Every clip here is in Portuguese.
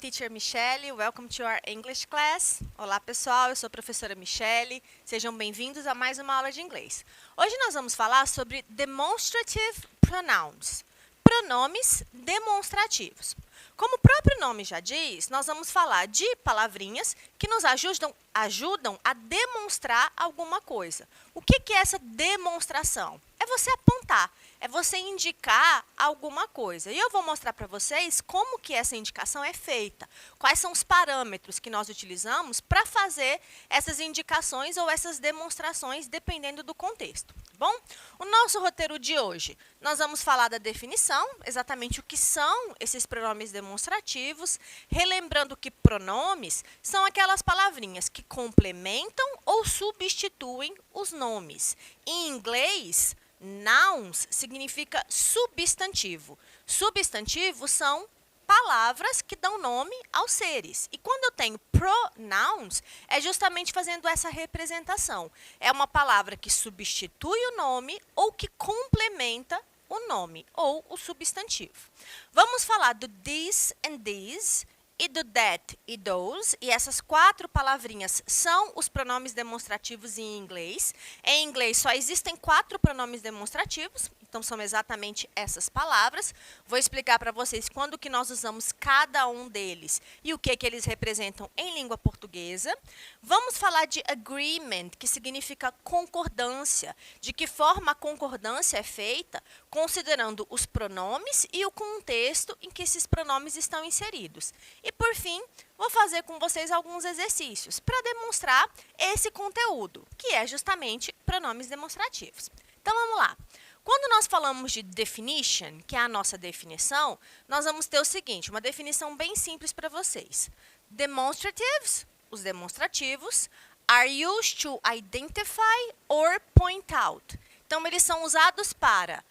teacher Michelle. Welcome to our English class. Olá, pessoal. Eu sou a professora Michelle. Sejam bem-vindos a mais uma aula de inglês. Hoje nós vamos falar sobre demonstrative pronouns, pronomes demonstrativos. Como o próprio nome já diz, nós vamos falar de palavrinhas que nos ajudam a demonstrar alguma coisa. O que é essa demonstração? É você apontar, é você indicar alguma coisa. E eu vou mostrar para vocês como que essa indicação é feita, quais são os parâmetros que nós utilizamos para fazer essas indicações ou essas demonstrações, dependendo do contexto. Bom, o nosso roteiro de hoje, nós vamos falar da definição, exatamente o que são esses pronomes demonstrativos, relembrando que pronomes são aquelas palavrinhas que complementam ou substituem os nomes. Em inglês, nouns significa substantivo. Substantivos são palavras que dão nome aos seres. E quando eu tenho pronouns, é justamente fazendo essa representação. É uma palavra que substitui o nome ou que complementa o nome ou o substantivo. Vamos falar do this and these e do that e those, e essas quatro palavrinhas são os pronomes demonstrativos em inglês. Em inglês só existem 4 pronomes demonstrativos, então são exatamente essas palavras. Vou explicar para vocês quando que nós usamos cada um deles e o que eles representam em língua portuguesa. Vamos falar de agreement, que significa concordância, de que forma a concordância é feita, considerando os pronomes e o contexto em que esses pronomes estão inseridos. E, por fim, vou fazer com vocês alguns exercícios para demonstrar esse conteúdo, que é justamente pronomes demonstrativos. Então, vamos lá. Quando nós falamos de definition, que é a nossa definição, nós vamos ter o seguinte, uma definição bem simples para vocês. Demonstratives, os demonstrativos, are used to identify or point out. Então, eles são usados para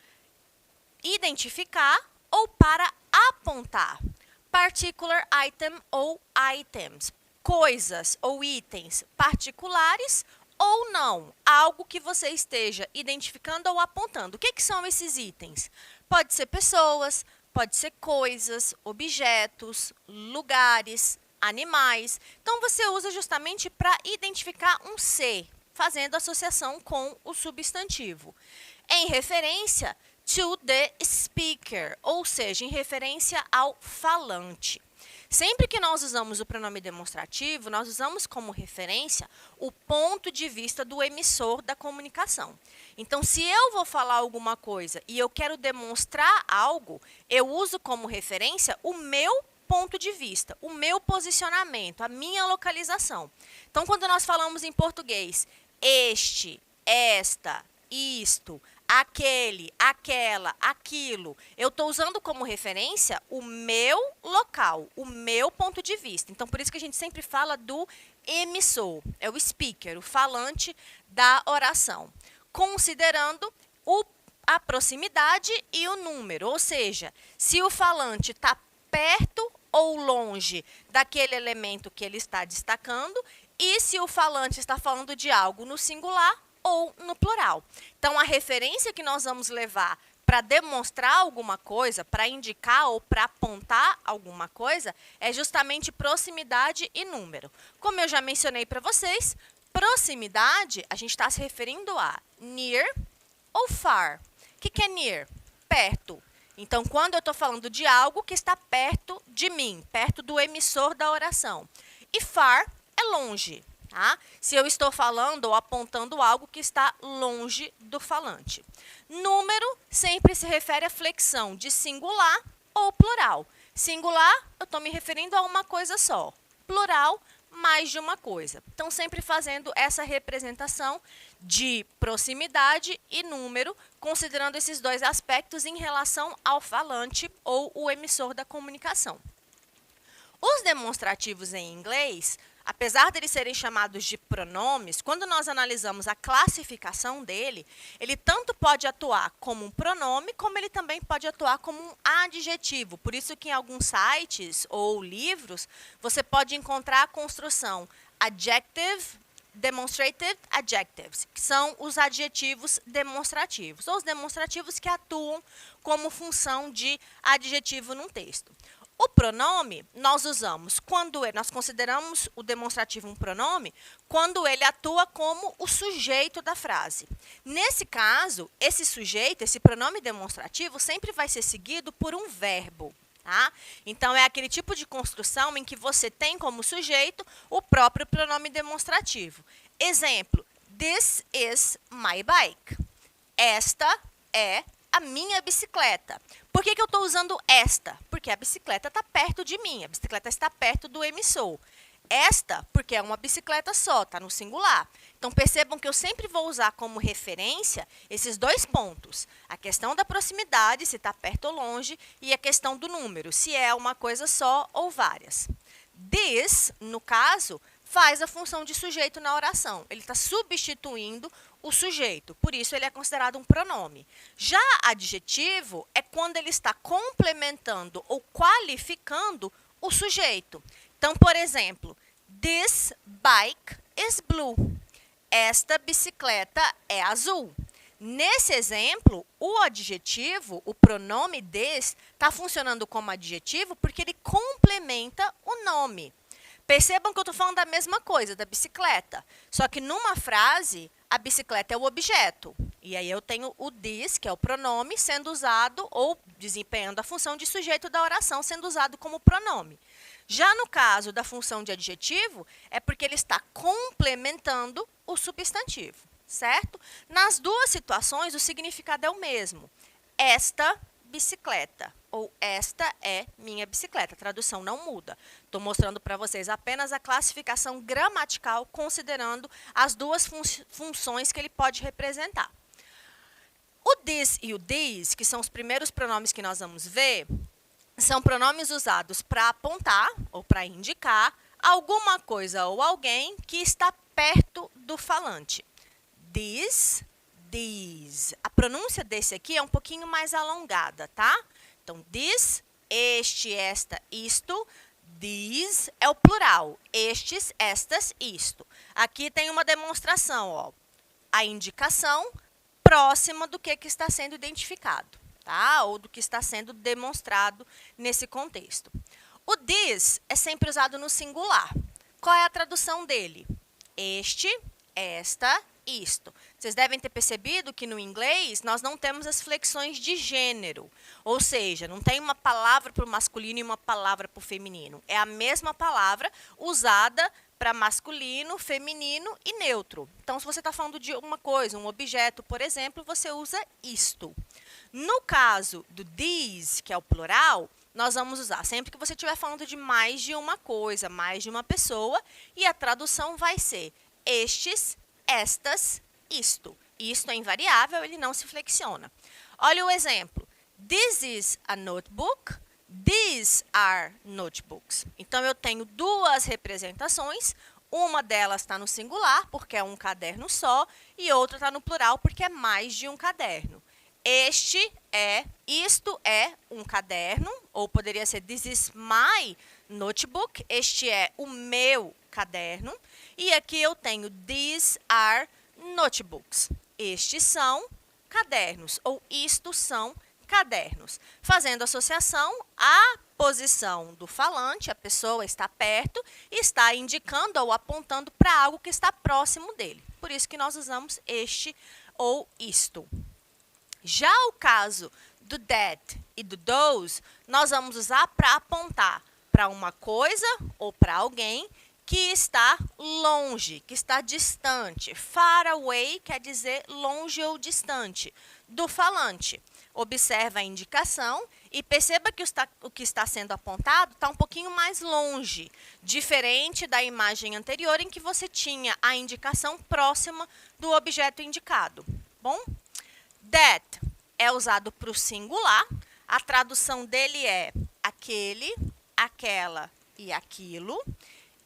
identificar ou para apontar. Particular item ou items, coisas ou itens particulares ou não, algo que você esteja identificando ou apontando. O que são esses itens? Pode ser pessoas, pode ser coisas, objetos, lugares, animais. Então, você usa justamente para identificar um ser, fazendo associação com o substantivo. Em referência to the speaker, ou seja, em referência ao falante. Sempre que nós usamos o pronome demonstrativo, nós usamos como referência o ponto de vista do emissor da comunicação. Então, se eu vou falar alguma coisa e eu quero demonstrar algo, eu uso como referência o meu ponto de vista, o meu posicionamento, a minha localização. Então, quando nós falamos em português, este, esta, isto, aquele, aquela, aquilo, eu estou usando como referência o meu local, o meu ponto de vista. Então, por isso que a gente sempre fala do emissor, é o speaker, o falante da oração, considerando a proximidade e o número, ou seja, se o falante está perto ou longe daquele elemento que ele está destacando e se o falante está falando de algo no singular ou no plural. Então, a referência que nós vamos levar para demonstrar alguma coisa, para indicar ou para apontar alguma coisa, é justamente proximidade e número. Como eu já mencionei para vocês, proximidade, a gente está se referindo a near ou far. O que é near? Perto. Então, quando eu estou falando de algo que está perto de mim, perto do emissor da oração. E far é longe. Tá? Se eu estou falando ou apontando algo que está longe do falante. Número sempre se refere à flexão de singular ou plural. Singular, eu estou me referindo a uma coisa só. Plural, mais de uma coisa. Então, sempre fazendo essa representação de proximidade e número, considerando esses dois aspectos em relação ao falante ou o emissor da comunicação. Os demonstrativos em inglês, apesar de eles serem chamados de pronomes, quando nós analisamos a classificação dele, ele tanto pode atuar como um pronome, como ele também pode atuar como um adjetivo. Por isso que em alguns sites ou livros, você pode encontrar a construção adjective, demonstrative adjectives, que são os adjetivos demonstrativos, ou os demonstrativos que atuam como função de adjetivo num texto. O pronome nós usamos nós consideramos o demonstrativo um pronome quando ele atua como o sujeito da frase. Nesse caso, esse sujeito, esse pronome demonstrativo, sempre vai ser seguido por um verbo. Tá? Então, é aquele tipo de construção em que você tem como sujeito o próprio pronome demonstrativo. Exemplo, this is my bike. Esta é a minha bicicleta. Por que eu estou usando esta? Porque a bicicleta está perto de mim, a bicicleta está perto do emissor. Esta, porque é uma bicicleta só, está no singular. Então, percebam que eu sempre vou usar como referência esses dois pontos. A questão da proximidade, se está perto ou longe, e a questão do número, se é uma coisa só ou várias. This, no caso, faz a função de sujeito na oração. Ele está substituindo o sujeito, por isso ele é considerado um pronome. Já adjetivo é quando ele está complementando ou qualificando o sujeito. Então, por exemplo, this bike is blue. Esta bicicleta é azul. Nesse exemplo, o adjetivo, o pronome this, está funcionando como adjetivo porque ele complementa o nome. Percebam que eu estou falando da mesma coisa, da bicicleta. Só que numa frase, a bicicleta é o objeto. E aí eu tenho o this, que é o pronome, sendo usado ou desempenhando a função de sujeito da oração, sendo usado como pronome. Já no caso da função de adjetivo, é porque ele está complementando o substantivo, certo? Nas duas situações, o significado é o mesmo. Esta bicicleta, ou esta é minha bicicleta. A tradução não muda. Estou mostrando para vocês apenas a classificação gramatical, considerando as duas funções que ele pode representar. O this e o these, que são os primeiros pronomes que nós vamos ver, são pronomes usados para apontar ou para indicar alguma coisa ou alguém que está perto do falante. This, these. A pronúncia desse aqui é um pouquinho mais alongada, tá? Então, this, este, esta, isto. These é o plural. Estes, estas, isto. Aqui tem uma demonstração, ó. A indicação próxima do que está sendo identificado, tá? Ou do que está sendo demonstrado nesse contexto. O this é sempre usado no singular. Qual é a tradução dele? Este, esta, isto. Vocês devem ter percebido que no inglês nós não temos as flexões de gênero. Ou seja, não tem uma palavra para o masculino e uma palavra para o feminino. É a mesma palavra usada para masculino, feminino e neutro. Então, se você está falando de uma coisa, um objeto, por exemplo, você usa isto. No caso do these, que é o plural, nós vamos usar sempre que você estiver falando de mais de uma coisa, mais de uma pessoa, e a tradução vai ser estes, estas, isto. Isto é invariável, ele não se flexiona. Olha o exemplo. This is a notebook. These are notebooks. Então, eu tenho duas representações. Uma delas está no singular, porque é um caderno só, e outra está no plural, porque é mais de um caderno. Isto é um caderno, ou poderia ser this is my notebook. Este é o meu caderno. E aqui eu tenho these are notebooks. Estes são cadernos, ou isto são cadernos. Fazendo associação, a posição do falante, a pessoa está perto, e está indicando ou apontando para algo que está próximo dele. Por isso que nós usamos este ou isto. Já o caso do that e do those, nós vamos usar para apontar para uma coisa ou para alguém que está longe, que está distante. Far away quer dizer longe ou distante do falante. Observa a indicação e perceba que o que está sendo apontado está um pouquinho mais longe, diferente da imagem anterior em que você tinha a indicação próxima do objeto indicado. Bom? That é usado para o singular, a tradução dele é aquele, aquela e aquilo.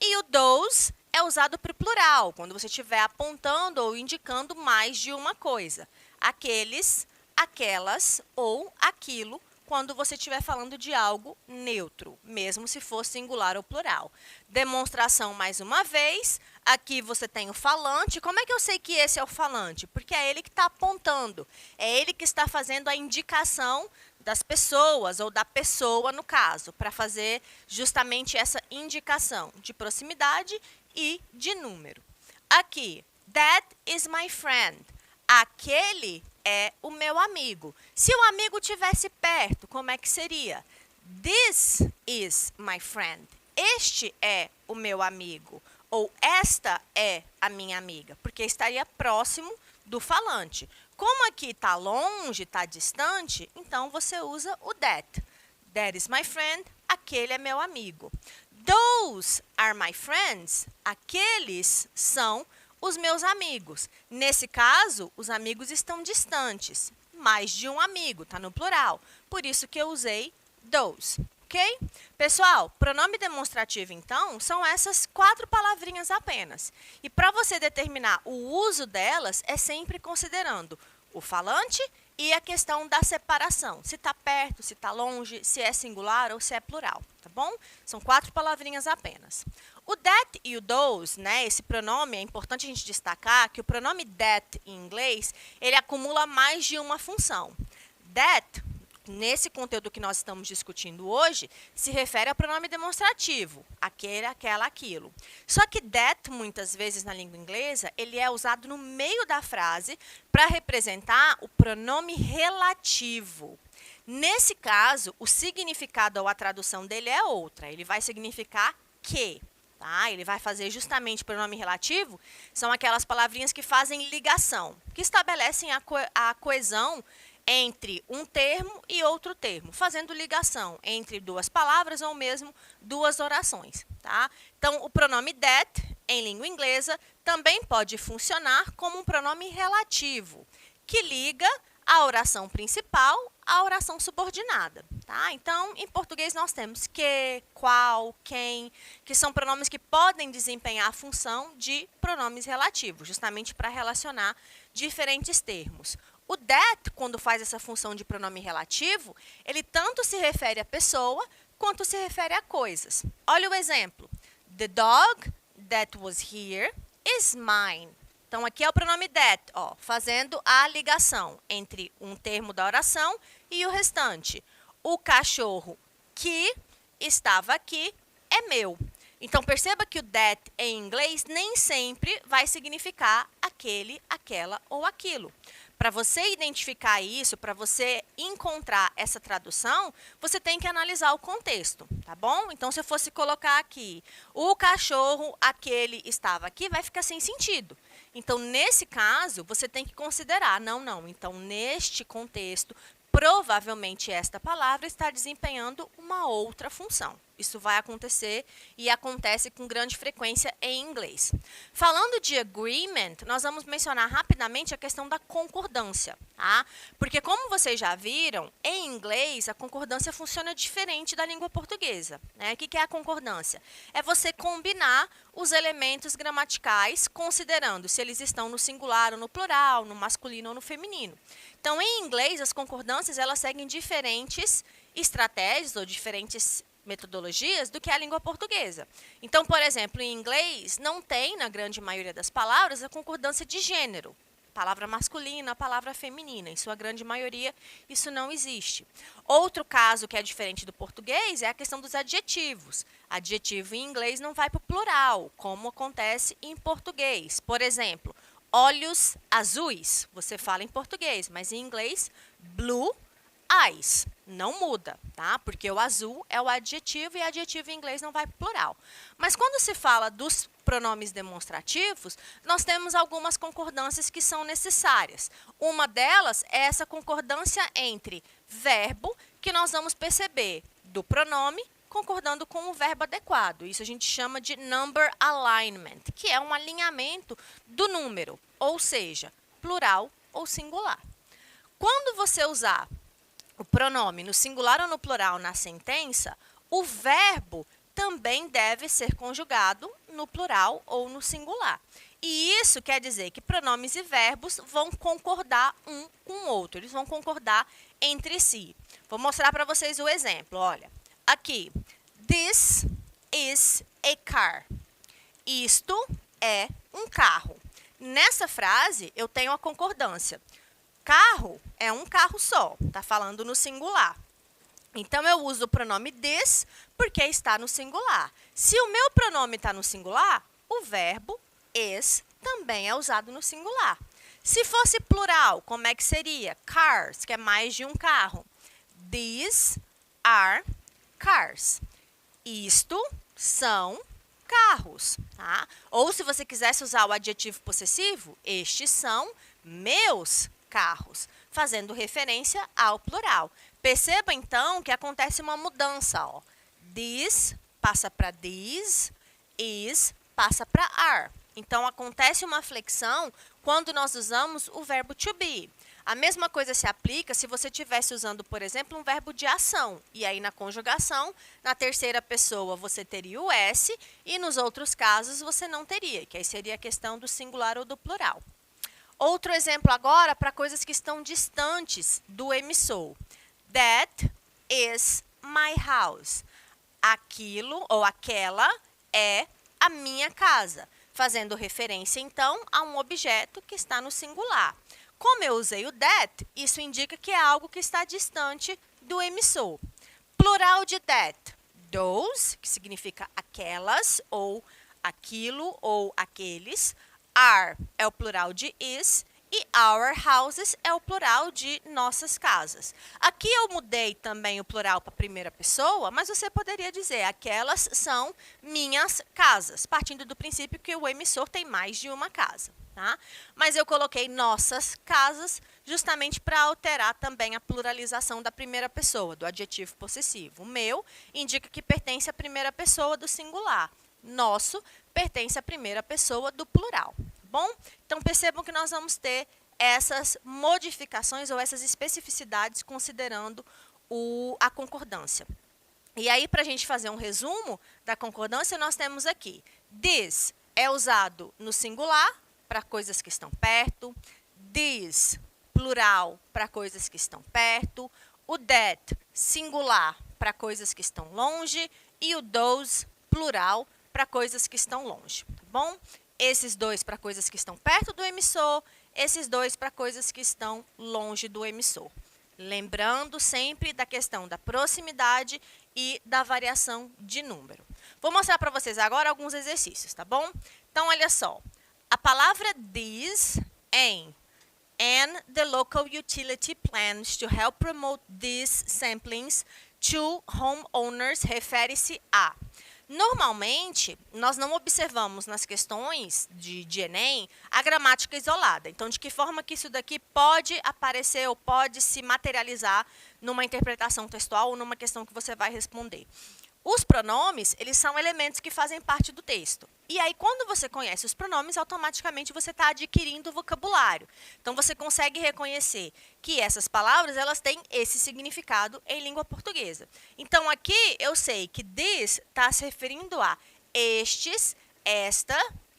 E o those é usado para o plural, quando você estiver apontando ou indicando mais de uma coisa. Aqueles, aquelas ou aquilo, quando você estiver falando de algo neutro, mesmo se for singular ou plural. Demonstração mais uma vez. Aqui você tem o falante. Como é que eu sei que esse é o falante? Porque é ele que está apontando. É ele que está fazendo a indicação das pessoas ou da pessoa, no caso, para fazer justamente essa indicação de proximidade e de número. Aqui, that is my friend. Aquele é o meu amigo. Se o amigo estivesse perto, como é que seria? This is my friend. Este é o meu amigo. Ou esta é a minha amiga, porque estaria próximo do falante. Como aqui está longe, está distante, então você usa o that. That is my friend. Aquele é meu amigo. Those are my friends. Aqueles são os meus amigos. Nesse caso, os amigos estão distantes. Mais de um amigo, está no plural. Por isso que eu usei those. Ok? Pessoal, pronome demonstrativo, então, são essas 4 palavrinhas apenas. E para você determinar o uso delas, é sempre considerando o falante e a questão da separação. Se está perto, se está longe, se é singular ou se é plural, tá bom? São 4 palavrinhas apenas. O that e o those, né, esse pronome, é importante a gente destacar que o pronome that em inglês, ele acumula mais de uma função. That, nesse conteúdo que nós estamos discutindo hoje, se refere ao pronome demonstrativo, aquele, aquela, aquilo. Só que that, muitas vezes na língua inglesa, ele é usado no meio da frase para representar o pronome relativo. Nesse caso, o significado ou a tradução dele é outra, ele vai significar que. Tá? Ele vai fazer justamente pronome relativo, são aquelas palavrinhas que fazem ligação, que estabelecem a coesão entre um termo e outro termo, fazendo ligação entre 2 palavras ou mesmo 2 orações. Tá? Então, o pronome that, em língua inglesa, também pode funcionar como um pronome relativo, que liga a oração principal à oração subordinada. Tá? Então, em português, nós temos que, qual, quem, que são pronomes que podem desempenhar a função de pronomes relativos, justamente para relacionar diferentes termos. O that, quando faz essa função de pronome relativo, ele tanto se refere à pessoa, quanto se refere a coisas. Olha o exemplo. The dog that was here is mine. Então, aqui é o pronome that, ó, fazendo a ligação entre um termo da oração e o restante. O cachorro que estava aqui é meu. Então, perceba que o that em inglês nem sempre vai significar aquele, aquela ou aquilo. Para você identificar isso, para você encontrar essa tradução, você tem que analisar o contexto, tá bom? Então, se eu fosse colocar aqui, o cachorro, aquele estava aqui, vai ficar sem sentido. Então, nesse caso, você tem que considerar, não. Então, neste contexto, provavelmente esta palavra está desempenhando uma outra função. Isso vai acontecer e acontece com grande frequência em inglês. Falando de agreement, nós vamos mencionar rapidamente a questão da concordância, tá? Porque como vocês já viram, em inglês a concordância funciona diferente da língua portuguesa, né? O que é a concordância? É você combinar os elementos gramaticais considerando se eles estão no singular ou no plural, no masculino ou no feminino. Então, em inglês, as concordâncias elas seguem diferentes estratégias ou diferentes metodologias do que a língua portuguesa. Então, por exemplo, em inglês, não tem, na grande maioria das palavras, a concordância de gênero. Palavra masculina, palavra feminina. Em sua grande maioria, isso não existe. Outro caso que é diferente do português é a questão dos adjetivos. Adjetivo em inglês não vai para o plural, como acontece em português. Por exemplo, olhos azuis, você fala em português, mas em inglês, blue eyes. Não muda, tá? Porque o azul é o adjetivo e adjetivo em inglês não vai para o plural. Mas quando se fala dos pronomes demonstrativos, nós temos algumas concordâncias que são necessárias. Uma delas é essa concordância entre verbo, que nós vamos perceber do pronome, concordando com o verbo adequado. Isso a gente chama de number alignment, que é um alinhamento do número, ou seja, plural ou singular. Quando você usar o pronome no singular ou no plural na sentença, o verbo também deve ser conjugado no plural ou no singular. E isso quer dizer que pronomes e verbos vão concordar um com o outro, eles vão concordar entre si. Vou mostrar para vocês o exemplo, olha. Aqui, this is a car. Isto é um carro. Nessa frase, eu tenho a concordância. carro é um carro só, está falando no singular. Então, eu uso o pronome this porque está no singular. Se o meu pronome está no singular, o verbo is também é usado no singular. Se fosse plural, como é que seria? Cars, que é mais de um carro. These are cars. Isto são carros, tá? Ou se você quisesse usar o adjetivo possessivo, estes são meus carros, fazendo referência ao plural. Perceba, então, que acontece uma mudança, ó. This passa para these, is passa para are. Então, acontece uma flexão quando nós usamos o verbo to be. A mesma coisa se aplica se você estivesse usando, por exemplo, um verbo de ação. E aí, na conjugação, na terceira pessoa, você teria o S e nos outros casos você não teria, que aí seria a questão do singular ou do plural. Outro exemplo agora para coisas que estão distantes do emissor. That is my house. Aquilo ou aquela é a minha casa, fazendo referência, então, a um objeto que está no singular. Como eu usei o that, isso indica que é algo que está distante do emissor. Plural de that, those, que significa aquelas, ou aquilo, ou aqueles. Are é o plural de is. E our houses é o plural de nossas casas. Aqui eu mudei também o plural para a primeira pessoa, mas você poderia dizer aquelas são minhas casas, partindo do princípio que o emissor tem mais de uma casa. Tá? Mas eu coloquei nossas casas justamente para alterar também a pluralização da primeira pessoa, do adjetivo possessivo. O meu indica que pertence à primeira pessoa do singular. Nosso pertence à primeira pessoa do plural. Bom, então percebam que nós vamos ter essas modificações ou essas especificidades considerando a concordância. E aí, para a gente fazer um resumo da concordância, nós temos aqui: this é usado no singular para coisas que estão perto, these, plural, para coisas que estão perto, o that, singular, para coisas que estão longe, e o those, plural, para coisas que estão longe. Tá bom? Esses dois para coisas que estão perto do emissor, esses dois para coisas que estão longe do emissor. Lembrando sempre da questão da proximidade e da variação de número. Vou mostrar para vocês agora alguns exercícios, tá bom? Então, olha só. A palavra these em and the local utility plans to help promote these samplings to homeowners refere-se a. Normalmente, nós não observamos nas questões de Enem a gramática isolada. Então, de que forma que isso daqui pode aparecer ou pode se materializar numa interpretação textual ou numa questão que você vai responder. Os pronomes, eles são elementos que fazem parte do texto. E aí, quando você conhece os pronomes, automaticamente você está adquirindo vocabulário. Então, você consegue reconhecer que essas palavras, elas têm esse significado em língua portuguesa. Então, aqui eu sei que this está se referindo a estes, esta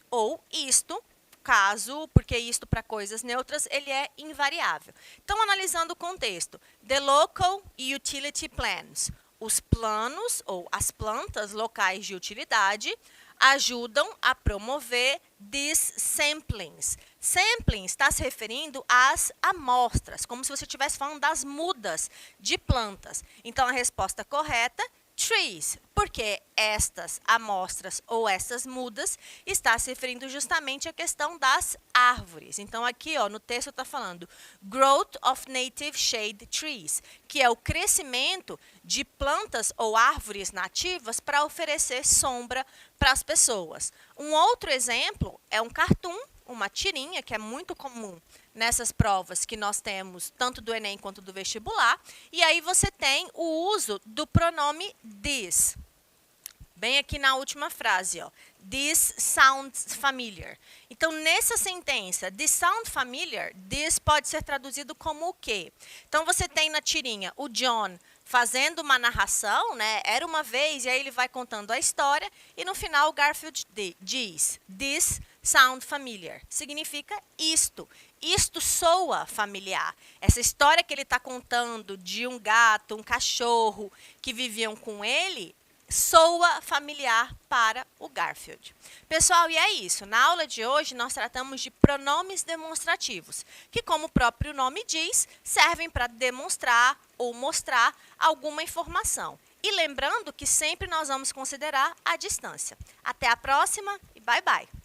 ou isto, caso, porque isto para coisas neutras, ele é invariável. Então, analisando o contexto, the local utility plans. Os planos ou as plantas locais de utilidade ajudam a promover these samplings. Samplings está se referindo às amostras, como se você estivesse falando das mudas de plantas. Então, a resposta correta, trees, porque estas amostras ou essas mudas está se referindo justamente à questão das árvores. Então, aqui ó, no texto está falando growth of native shade trees, que é o crescimento de plantas ou árvores nativas para oferecer sombra para as pessoas. Um outro exemplo é um cartoon, uma tirinha, que é muito comum nessas provas que nós temos, tanto do Enem quanto do vestibular. E aí você tem o uso do pronome this. Bem aqui na última frase, ó. This sounds familiar. Então, nessa sentença, this sounds familiar, this pode ser traduzido como o quê? Então, você tem na tirinha o John fazendo uma narração, né? Era uma vez, e aí ele vai contando a história, e no final o Garfield diz, this sound familiar. Significa isto. Isto soa familiar. Essa história que ele está contando de um gato, um cachorro que viviam com ele, soa familiar para o Garfield. Pessoal, e é isso. Na aula de hoje, nós tratamos de pronomes demonstrativos, que, como o próprio nome diz, servem para demonstrar ou mostrar alguma informação. E lembrando que sempre nós vamos considerar a distância. Até a próxima e bye, bye!